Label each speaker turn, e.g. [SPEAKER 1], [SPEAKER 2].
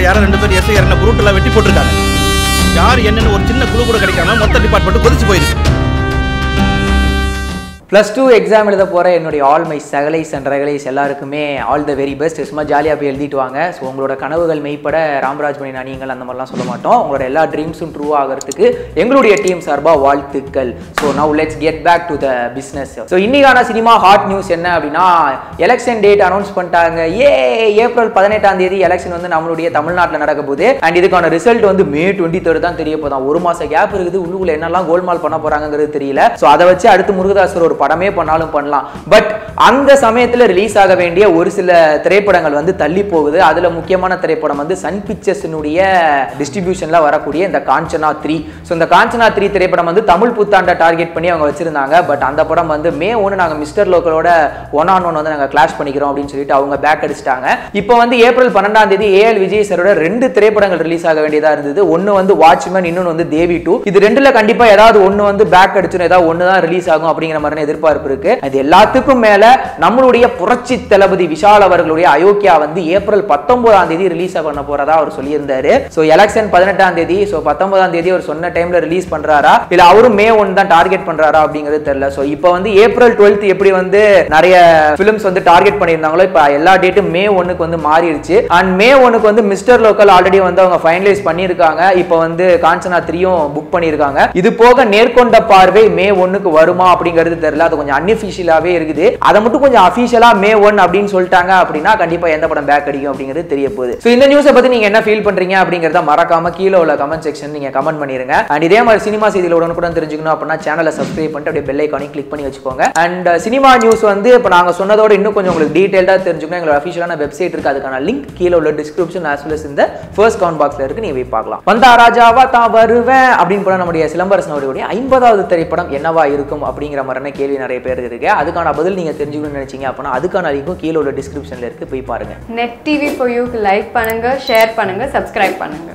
[SPEAKER 1] யாரோ 2 பேர் எஸ்ஐ என்ன புரூட்டலா வெட்டி போட்டுருக்காங்க. யார் என்னன்னு ஒரு சின்ன குழு கூட கிடைக்காம மொத்த டிபார்ட்மெண்ட் கொதிச்சு போயிருக்கு.
[SPEAKER 2] +2 எக்ஸாம் எழுத போகிற என்னுடைய ஆல் மை சகலைஸ் அண்ட் ரகலைஸ் எல்லாருக்குமே ஆல் த வெரி பெஸ்ட். சும்மா ஜாலியாக போய் எழுதிட்டு வாங்க. ஸோ உங்களோட கனவுகள் மெய்ப்பட ராம்ராஜ் மணி நாணியங்கள் அந்த மாதிரிலாம் சொல்ல மாட்டோம். உங்களோட எல்லா ட்ரீம்ஸும் ட்ரூ ஆகிறதுக்கு எங்களுடைய டீம் சார்பாக வாழ்த்துக்கள். So now let's get back to the business. So இன்னைக்கான சினிமா ஹாட் நியூஸ் என்ன அப்படின்னா, எலெக்ஷன் டேட் அனௌன்ஸ் பண்ணிட்டாங்க. ஏப்ரல் 18ஆம் தேதி எலெக்ஷன் வந்து நம்மளுடைய தமிழ்நாட்டில் நடக்க போகுது. அண்ட் இதுக்கான ரிசல்ட் வந்து மே 23 தான் தெரிய போதான். ஒரு மாசம் கேப் இருக்குது. உள்ளுக்குள்ள என்னெல்லாம் கோல்மால் பண்ண போறாங்கிறது தெரியல. ஸோ அதை வச்சு அடுத்து முருகதாசர் ஒரு படமே பண்ணாலும் பண்ணலாம். பட் அந்த சமயத்தில் ரிலீஸ் ஆக வேண்டிய ஒரு சில திரைப்படங்கள் வந்து தள்ளி போகுது. அதுல முக்கியமான திரைப்படம் வந்து சன் பிக்சர்ஸ்னுடைய டிஸ்ட்ரிபியூஷன்ல வரக்கூடிய இந்த காஞ்சனா 3. ஸோ இந்த காஞ்சனா 3 திரைப்படம் வந்து தமிழ் புத்தாண்டை டார்கெட் பண்ணி அவங்க வச்சிருந்தாங்க. பட் அந்த படம் வந்து மே 1 நாங்கள் மிஸ்டர் லோக்கலோட 1-on-1 வந்து நாங்கள் கிளாஷ் பண்ணிக்கிறோம் அப்படின்னு சொல்லிட்டு அவங்க பேக் அடிச்சிட்டாங்க. இப்போ வந்து ஏப்ரல் 12ஆம் தேதி ஏஎல் விஜய் சரோட 2 திரைப்படங்கள் ரிலீஸ் ஆக வேண்டியதா இருந்தது. ஒன்னு வந்து வாட்ச்மேன், இன்னொன்று வந்து தேவி 2. இது ரெண்டுல கண்டிப்பா ஏதாவது ஒன்னு வந்து பேக் அடிச்சுன்னு ஏதாவது ஒன்று தான் ரிலீஸ் ஆகும் அப்படிங்கிற மாதிரி எதிர்பார்ப்பு இருக்கு. அது எல்லாத்துக்கும் மேல நம்மளுடைய புரட்சி தளபதி விஷால் அவர்களுடைய அயோக்கியா வந்து ஏப்ரல் 19ஆம் தேதி ரிலீஸ் பண்ண போறதா அவர் சொல்லியிருந்தாரு. சோ எலெக்ஷன் 18ஆம் தேதி, சோ 19ஆம் தேதி அவர் சொன்ன டைம்ல ரிலீஸ் பண்றாரா இல்ல அவரும் மே 1 தான் டார்கெட் பண்றாரா அப்படிங்கிறது தெரியல. சோ இப்போ வந்து ஏப்ரல் 12 எப்படி வந்து நிறைய பிலிம்ஸ் வந்து டார்கெட் பண்ணியிருந்தாங்களோ இப்போ எல்லா டேட்டும் மே 1க்கு வந்து மாறிடுச்சு. அண்ட் மே 1க்கு வந்து மிஸ்டர் லோக்கல் ஆல்ரெடி வந்து அவங்க ஃபைனலைஸ் பண்ணியிருக்காங்க. இப்போ வந்து காஞ்சனா 3யும் புக் பண்ணியிருக்காங்க. இது போக நேர்கொண்ட பார்வை மே 1க்கு வருமா அப்படிங்கிறது தெரியல. அது கொஞ்சம் அன்அஃபிஷியலாவே இருக்குது. அதை மட்டும் கொஞ்சம் அஃபிஷியலா மே 1 அப்படின்னு சொல்லிட்டாங்க அப்படின்னா கண்டிப்பா எந்த படம் பேக் அடிக்கும் அப்படிங்கிறது தெரிய போகுது. சோ இந்த நியூஸை பத்தி நீங்க என்ன ஃபீல் பண்றீங்க அப்படிங்கறத மறக்காம கீழே உள்ள கமெண்ட் செக்ஷன் நீங்க கமெண்ட் பண்ணிருங்க. அண்ட் இதே மாதிரி சினிமா செய்திகளை உடனுக்குடன் தெரிஞ்சுக்கணும் அப்படின்னா சேனலை சப்ஸ்கிரைப் பண்ணிட்டு அப்படியே பெல் ஐகானை கிளிக் பண்ணி வச்சுக்கோங்க. அண்ட் சினிமா நியூஸ் வந்து இப்போ நாங்க சொன்னதோட இன்னும் கொஞ்சம் உங்களுக்கு டீடைல்டா தெரிஞ்சுக்கணும். எங்களோட அஃபிஷியலான வெப்சைட் இருக்கு. அதுக்கான லிங்க் கீழே உள்ள டிஸ்கிரிப்ஷன் as well as இந்த ஃபர்ஸ்ட் கமெண்ட் பாக்ஸ்ல இருக்கு. நீங்க போய் பார்க்கலாம். வந்தா ராஜாவா தான் வருவேன் அப்படின்னு போல நம்முடைய சிலம்பரசன் அவருடைய 50வது திரைப்படம் என்னவா இருக்கும் அப்படிங்கிற மாதிரியான கேள்வி நிறைய பேர் இருக்கு. அதுக்கான பதில் நீங்க தெரிஞ்சுக்கணும்னு நினைச்சீங்க அப்படின்னா அதுக்கான லிங்க்கும் கீழே உள்ள டிஸ்கிரிப்ஷன்ல இருக்கு. போய் பாருங்க.
[SPEAKER 3] நெட் டிவி for you க்கு லைக் பண்ணுங்க, ஷேர் பண்ணுங்க, சப்ஸ்கிரைப் பண்ணுங்க.